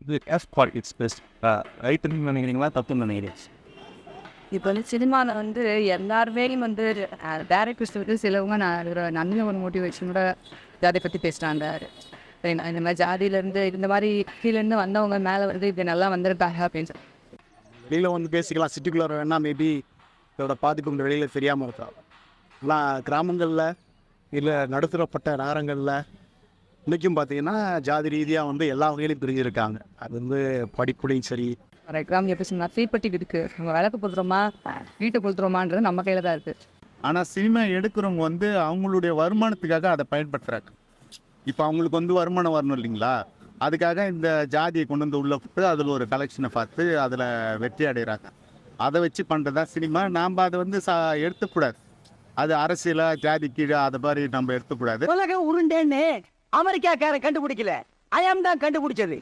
இது case politics best ரைட்டுன்னு நினைக்கிறீங்களா தப்புன்னு நினைக்கிறீங்க? இப்போ சினிமாவில் எல்லாருமே டேரக்டர்ஸ் சிலவங்க நான் ஒரு நல்ல ஒரு மோட்டிவேஷனோட ஜாதியை பற்றி பேசுகிறாங்க. இந்த மாதிரி ஜாதியிலேருந்து இந்த மாதிரி கீழேருந்து வந்தவங்க மேலே இப்படி நல்லா வந்திருக்காங்க அப்படின்னு சொல்லி. வெளியில் பேசிக்கலாம், சிட்டிக்குள்ளே வேணா மேபி இதோட பாதிப்பு இந்த வெளியில் தெரியாமல் இருக்கலாம். எல்லாம் கிராமங்களில் இல்லை நடுத்தரப்பட்ட நகரங்களில் இன்றைக்கும் பார்த்தீங்கன்னா ஜாதி ரீதியாக எல்லா வகையிலும் பிரிஞ்சிருக்காங்க. அது படிப்புலையும் சரி. ஃபார் எக்ஸாம்பிள் எப்படி சொன்னால் தீப்பெட்டி இருக்குது, நம்ம விளக்கு கொளுத்துறோமா வீட்டை கொளுத்துறோமான்றது நம்ம கையில் தான் இருக்குது. ஆனால் சினிமா எடுக்கிறவங்க அவங்களுடைய வருமானத்துக்காக அதை பயன்படுத்துகிறாங்க. இப்போ அவங்களுக்கு வருமானம் வரணும் இல்லைங்களா, அதுக்காக இந்த ஜாதியை கொண்டு உள்ள போட்டு அதில் ஒரு கலெக்ஷனை பார்த்து அதில் வெற்றி அடைகிறாங்க. அதை வச்சு பண்ணுறதா சினிமா. நாம் அதை எடுத்துக்கூடாது. அது அரசியலாக ஜாதி கீழே அதை மாதிரி நம்ம எடுத்துக்கூடாது. உலகம் உருண்டேன்னு அமெரிக்காக்காரன் கண்டுபிடிக்கல, ஐயாம் தான் கண்டுபிடிச்சது.